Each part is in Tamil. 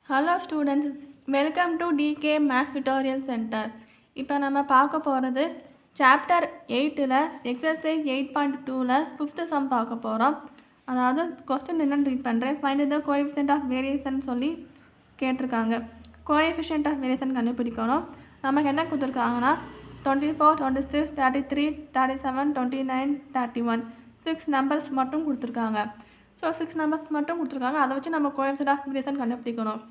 Hello students, welcome to DK maths tutorial centre. இப்போ நம்ம பார்க்க போகிறது சாப்டர் 8ல் எக்ஸசைஸ் 8.2ல் 5th சம் பார்க்க போகிறோம். அதாவது கொஸ்டின் என்னென்னு ரீட் பண்ணுறேன். Find the coefficient of variation சொல்லி கேட்டிருக்காங்க. கோஎஃபிஷியன்ட் ஆஃப் வேரியேஷன் கண்டுபிடிக்கணும். நமக்கு என்ன கொடுத்துருக்காங்கன்னா 24, 26, 33, 37, 29, 31 6 நம்பர்ஸ் மட்டும் கொடுத்துருக்காங்க. ஸோ 6 நம்பர்ஸ் மட்டும் கொடுத்துருக்காங்க. அதை வச்சு நம்ம கோஎஃபிஷியன்ட் ஆஃப் வேரியேஷன் கண்டுபிடிக்கணும்.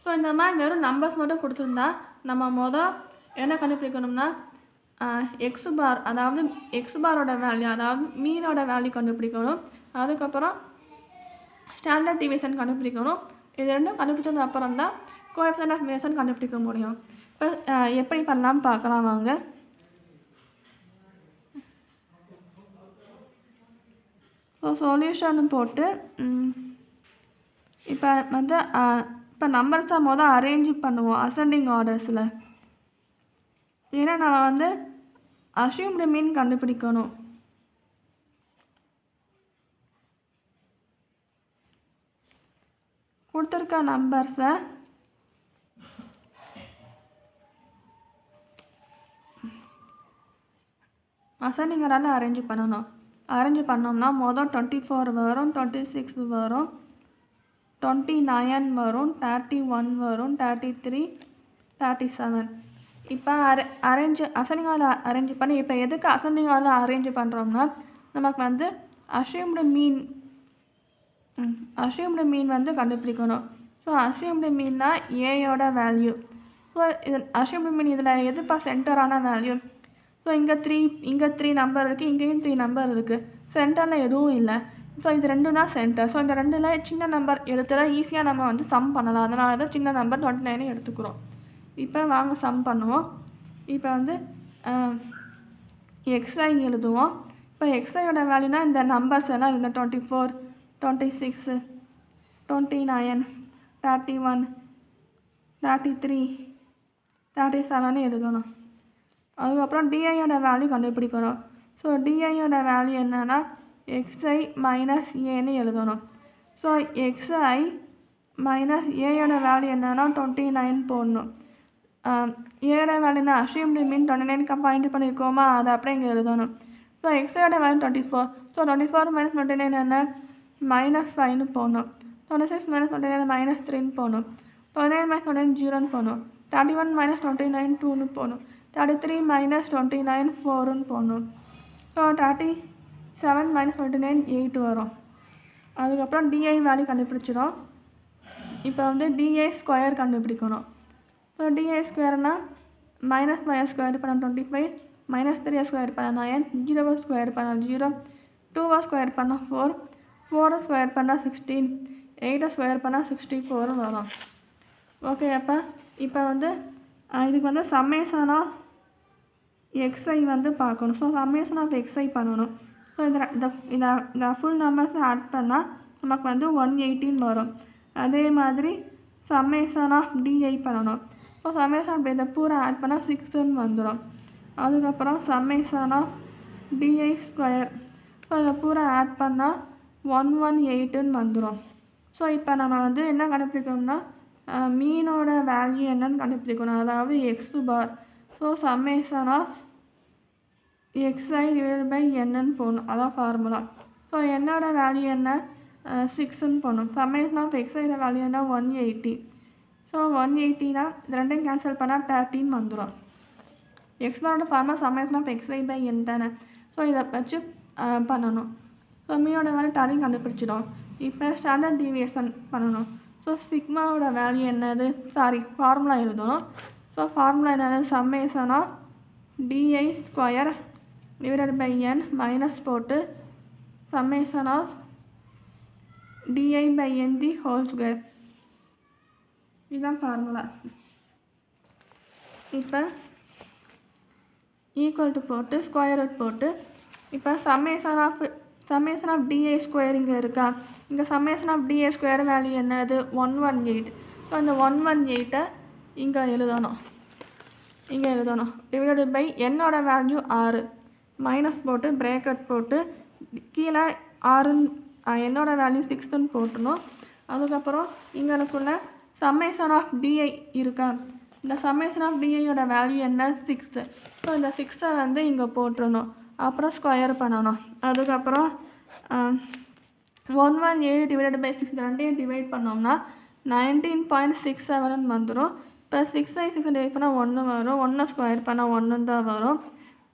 ஸோ இந்த மாதிரி வெறும் நம்பர்ஸ் மட்டும் கொடுத்துருந்தா நம்ம என்ன கண்டுபிடிக்கணும்னா எக்ஸ் பார், அதாவது எக்ஸ் பாரோட வேல்யூ, அதாவது மீனோட வேல்யூ கண்டுபிடிக்கணும். அதுக்கப்புறம் ஸ்டாண்டர்ட் டிவிஷன் கண்டுபிடிக்கணும். இது ரெண்டும் கண்டுபிடிச்சது அப்புறம் தான் கோஎஃபிஷியன்ட் ஆஃப் வேரியேஷன் கண்டுபிடிக்க முடியும். இப்போ எப்படி பண்ணலாம் பார்க்கலாம் வாங்க. ஸோ சொல்யூஷன் போட்டு இப்போ நம்பர்ஸை அரேஞ்ச் பண்ணுவோம் அசெண்டிங் ஆர்டர்ஸில். ஏன்னா நம்ம அஸ்யூம்டு மீன் கண்டுபிடிக்கணும். கொடுத்துருக்க நம்பர்ஸை அசெண்டிங் ஆர்டரில் அரேஞ்ச் பண்ணணும். அரேஞ்ச் பண்ணோம்னா 24 வரும், 26 வரும், 29 வரும், 31 வரும், 33, 37. இப்போ அசெண்டிங் ஆர்டர் அரேஞ்ச் பண்ணி, இப்போ எதுக்கு அசெண்டிங் ஆர்டர் அரேஞ்ச் பண்ணுறோம்னா நமக்கு அஸ்யூம்டு மீன் கண்டுபிடிக்கணும். ஸோ அஸ்யூம்டு மீன்னா ஏயோட வேல்யூ. ஸோ இது அஸ்யூம்டு மீன் இதில் எதுப்பா சென்டரான வேல்யூ? ஸோ இங்கே 3 நம்பர் இருக்குது, இங்கேயும் 3 நம்பர் இருக்குது. சென்டரில் எதுவும் இல்லை. ஸோ இது ரெண்டும் தான் சென்டர். ஸோ இந்த ரெண்டில் சின்ன நம்பர் எடுத்துகிட்டா ஈஸியாக நம்ம சம் பண்ணலாம். அதனால தான் சின்ன நம்பர் 29 எடுத்துக்கிறோம். இப்போ வாங்க சம் பண்ணுவோம். இப்போ எக்ஸ்ஐ எழுதுவோம். இப்போ எக்ஸ்ஐயோட வேல்யூனா இந்த நம்பர்ஸ் எல்லாம் இந்த 24, 26, 29, 31, 33, 37 எழுதணும். அதுக்கப்புறம் டிஐயோட வேல்யூ கண்டுபிடிக்கணும். ஸோ டிஐயோட வேல்யூ என்னென்னா எக்ஸ்ஐ மைனஸ் ஏன்னு எழுதணும். ஸோ எக்ஸ்ஐ மைனஸ் ஏயோட வேல்யூ என்னென்னா 29 போடணும். ஏயோட வேல்யூனா அஸ்யூம்டு மீன் 29க்கு பாயிண்ட் பண்ணியிருக்கோமா, அதை அப்படியே இங்கே எழுதணும். ஸோ எக்ஸ்ஐயோட வேல்யூ 24. ஸோ 24 மைனஸ் 29 என்ன, -5ன்னு போடணும். 26 மைனஸ் 29 -3ன்னு போடணும். 29 மைனஸ் 29 0ன்னு போடணும். 31 மைனஸ் 29 2ன்னு போடணும். 33 மைனஸ் 29 4ன்னு போடணும். ஸோ 37 மைனஸ் 29 8 வரும். அதுக்கப்புறம் டிஐ வேல்யூ கண்டுபிடிச்சிடும். இப்போ டிஐ ஸ்கொயர் கண்டுபிடிக்கணும். ஸோ டிஐ ஸ்கொயர்னால் -5 ஸ்கொயர் பண்ண 25, -3 ஸ்கொயர் பண்ண 9, 0 ஸ்கொயர் பண்ண 0, 2 ஸ்கொயர் பண்ண 4, 4 ஸ்கொயர் பண்ண 16, 8 ஸ்கொயர் பண்ண 64 வரும். ஓகே. இப்போ இதுக்கு சம்மேஷன் ஆஃப் எக்ஸ்ஐ பார்க்கணும். ஸோ சம்மேஷன் ஆஃப் எக்ஸ்ஐ பண்ணணும். ஸோ இந்த ஃபுல் நம்பர்ஸை ஆட் பண்ணால் நமக்கு 118 வரும். அதே மாதிரி சம்மேஷன் ஆஃப் டிஐ பண்ணணும். ஸோ சம்மேஷன் ஆஃப் இதை பூரா ஆட் பண்ணால் 6ன்னு வந்துடும். அதுக்கப்புறம் summation of d i square. So இதை பூரா ஆட் பண்ணால் 118ன்னு வந்துடும். ஸோ இப்போ நம்ம என்ன கண்டுபிடிக்கணும்னா மீனோட வேல்யூ என்னன்னு கண்டுபிடிக்கணும். அதாவது x bar. So summation of x i divided by என்னன்னு போடணும். அதான் ஃபார்முலா. ஸோ என்னோட வேல்யூ என்ன, 6ன்னு போடணும். சம்மேஷன் ஆஃப் எக்ஸ்ஐட வேல்யூ என்ன, 180. ஸோ 180னா இது ரெண்டையும் கேன்சல் பண்ணால் 13 வந்துடும். எக்ஸ் பாரோட formula summation of x i by n தானே. ஸோ இதை வச்சு பண்ணணும். ஸோ மீனோட வேல்யூ 13 கண்டுபிடிச்சிடும். இப்போ ஸ்டாண்டர்ட் டிவியேஷன் பண்ணணும். ஸோ சிக்மாவோட வேல்யூ என்னது, ஃபார்முலா எழுதணும். ஸோ ஃபார்முலா என்னது, summation of d i square divided by n minus போட்டு summation of d i by n the whole square. இதுதான் ஃபார்முலா. இப்போ ஈக்குவல் டு போட்டு ஸ்கொயர் ரூட் போட்டு இப்போ சம்மேஷன் ஆஃப் டிஐ ஸ்கொயர் இங்கே இருக்கா. இங்கே summation of d i square value என்னது, 118. ஸோ இந்த 118 இங்கே எழுதணும். டிவைடட் பை என்னோட வேல்யூ 6, மைனஸ் போட்டு பிரேக்கெட் போட்டு கீழே 6 என்னோட வேல்யூ 6ன்னு போட்டணும். அதுக்கப்புறம் இங்கே எனக்குள்ள சம்மேஷன் ஆஃப் டிஐ இருக்கா, இந்த சம்மேஷன் ஆஃப் டிஐயோட வேல்யூ என்ன 6. ஸோ இந்த 6 வந்து இங்கே போட்டுருணும், அப்புறம் ஸ்கொயர் பண்ணணும். அதுக்கப்புறம் 117 டிவைடட் பை 6 ரெண்டையும் டிவைட் பண்ணோம்னா 19.67 வந்துடும். இப்போ 6 டிவைட் பண்ணால் 1 வரும், 1 ஸ்கொயர் பண்ணால் 1 தான் வரும்.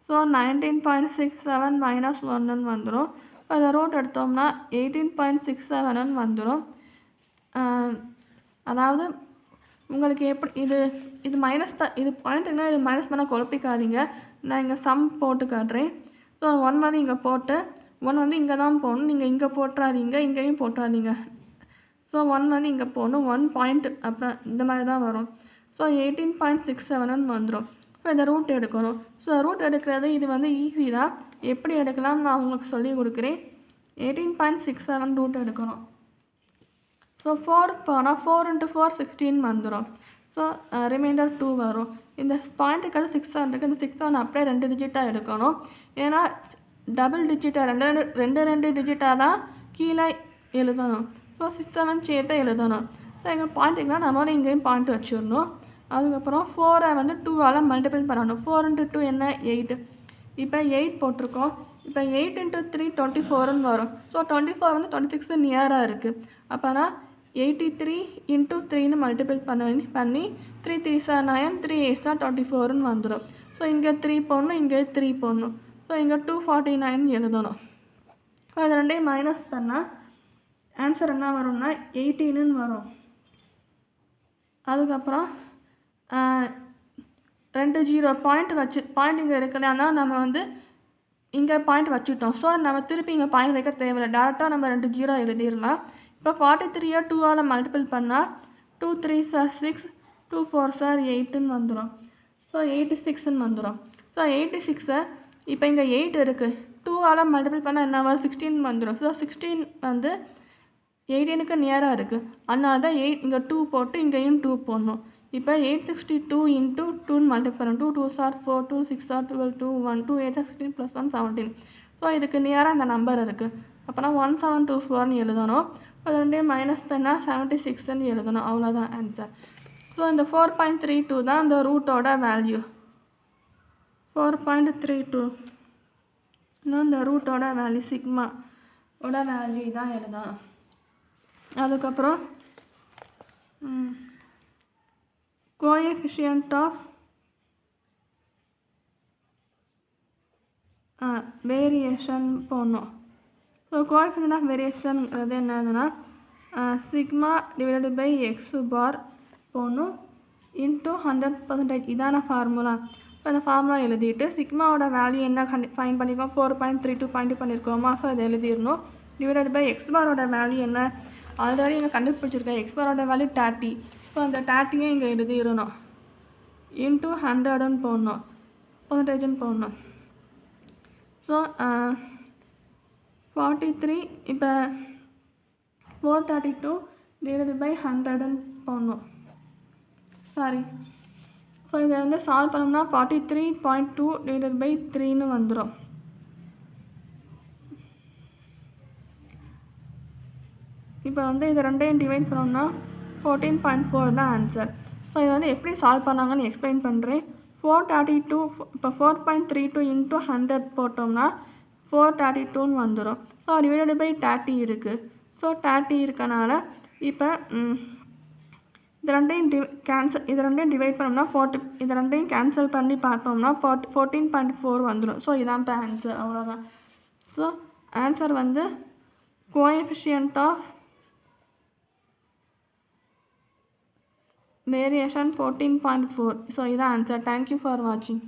ஸோ 19.67 மைனஸ் 1 வந்துடும். இப்போ இதை ரூட் எடுத்தோம்னா 18.67 வந்துடும். அதாவது உங்களுக்கு எப்படி இது மைனஸ் இது பாயிண்ட்டுன்னா இது மைனஸ் பண்ணால் குழப்பிக்காதீங்க. நான் இங்கே சம் போட்டு காட்டுறேன். ஸோ 1 வந்து இங்கே போட்டு 1 வந்து இங்கே தான் போடணும், நீங்கள் இங்கே போட்டுறாதீங்க, இங்கேயும் போட்டுறாதீங்க. ஸோ 1 வந்து இங்கே போடணும், 1 பாயிண்ட் அப்புறம் இந்த மாதிரி தான் வரும். ஸோ 18.67 வந்துடும். இப்போ இந்த ரூட் எடுக்கணும். ஸோ ரூட் எடுக்கிறது இது வந்து ஈஸி தான், எப்படி எடுக்கலாம் நான் உங்களுக்கு சொல்லி கொடுக்குறேன். 18.67 ரூட் எடுக்கணும். ஸோ 4 போனால் 4 × 4 16 வந்துடும். ஸோ ரிமைண்டர் 2 வரும். இந்த பாயிண்ட்டுக்கு 6 இருக்குது, இந்த 6 அப்படியே 2 டிஜிட்டாக எடுக்கணும். ஏன்னா டபுள் டிஜிட்டாக ரெண்டு டிஜிட்டாக தான் கீழே எழுதணும். ஸோ 6 7 சேர்த்து எழுதணும். ஸோ எங்கள் பாயிண்ட்டுக்குனா நம்ம இங்கேயும் பாயிண்ட் வச்சிடணும். அதுக்கப்புறம் 4 வந்து 2ஆல் மல்டிபிள் பண்ணணும். 4 × 2 என்ன 8. இப்போ 8 போட்டிருக்கோம். இப்போ 8 × 3 24 வரும். ஸோ 24 வந்து 26 நியராக இருக்குது. அப்போனா 83 × 3 மல்டிபிள் பண்ணி 3 3s 9, 3 8s 24 வந்துடும். ஸோ இங்கே 3 போடணும், இங்கே 3 போடணும். ஸோ இங்கே 249 எழுதணும். ஸோ இது ரெண்டையும் மைனஸ் பண்ணால் ஆன்சர் என்ன வரும்னா 18 வரும். அதுக்கப்புறம் 2 0 பாயிண்ட் இங்கே இருக்குல்ல, ஆனால் நம்ம வந்து இங்கே பாயிண்ட் வச்சுட்டோம். ஸோ நம்ம திருப்பி இங்கே பாயிண்ட் வைக்க தேவையில்லை, டேரெக்டாக நம்ம 2 0 எழுதிடலாம். இப்போ 43 2ஆல் மல்டிபிள் பண்ணால் 2 3s 6, 2 4s 8 வந்துடும். ஸோ 86 வந்துடும். ஸோ 86 இப்போ இங்கே 8 இருக்குது, 2ஆல் மல்டிபிள் பண்ணால் என்ன வரும் 16 வந்துடும். ஸோ 16 வந்து 18க்கு நியராக இருக்குது, அதனால தான் 8 இங்கே 2 போட்டு இங்கேயும் 2 போடணும். இப்போ 862 × 2 மல்டிபிள் பண்ணணும். 2 2s 4, 2 6 12, 2 1, 2 8 16 + 1 17. ஸோ இதுக்கு நியராக அந்த நம்பர் இருக்குது. அப்போனா 1724 எழுதணும். அது ரெண்டையும் மைனஸ் பண்ணால் 76 எழுதணும். அவ்வளோதான் ஆன்சர். ஸோ இந்த 4.32 தான் இந்த ரூட்டோட வேல்யூ. 4.32 இன்னும் இந்த ரூட்டோட வேல்யூ சிக்மாவோட வேல்யூ தான் எழுதணும். அதுக்கப்புறம் கோஎஃபிஷியன்ட் ஆஃப் வேரியேஷன் போடணும். ஸோ கோஎஃபிஷியன்ட் ஆஃப் வேரியேஷன்ங்கிறது என்னதுன்னா சிக்மா டிவைடட் பை எக்ஸ் பார் போடணும் இன்ட்டு 100%. இதான ஃபார்முலா. இப்போ அந்த ஃபார்முலா எழுதிட்டு சிக்மாவோட வேல்யூ என்ன ஃபைன் பண்ணியிருக்கோம் 4.32 பாயிண்ட் பண்ணியிருக்கோமா, ஸோ அதை எழுதிடணும். டிவைடட் பை எக்ஸ் பாரோட வேல்யூ என்ன ஆல்ரெடி இங்கே கண்டுபிடிச்சிருக்கேன். எக்ஸ் பாரோட வேல்யூ 30. ஸோ அந்த 30யும் இங்கே எழுதிடணும். இன்ட்டு 100ன்னு போடணும், % போடணும். ஸோ 43 இப்போ 432 டிவைடட் பை 100ன்னு போடணும். சாரி, ஸோ இதை வந்து சால்வ் பண்ணோம்னா 43.2 டிவைடட் பை 3ன்னு வந்துடும். இப்போ வந்து இது ரெண்டையும் டிவைட் பண்ணோம்னா 14.4 தான் ஆன்சர். ஸோ இதை வந்து எப்படி சால்வ் பண்ணாங்கன்னு எக்ஸ்பிளைன் பண்ணுறேன். 432 இப்போ 4.32 × 100 போட்டோம்னா 432ன்னு வந்துடும். ஸோ டிவைடட் பை 30 இருக்குது. ஸோ 30 இருக்கனால இப்போ இது ரெண்டையும் டிவைட் பண்ணோம்னா 40, இது ரெண்டையும் கேன்சல் பண்ணி பார்த்தோம்னா 14.4 வந்துடும். ஸோ இதான் இப்போ ஆன்சர், அவ்வளோதான். ஸோ ஆன்சர் வந்து கோஎஃபிஷியன்ட் ஆஃப் வேரியேஷன் 14.4. ஸோ இதான் ஆன்சர். தேங்க்யூ ஃபார் வாட்சிங்.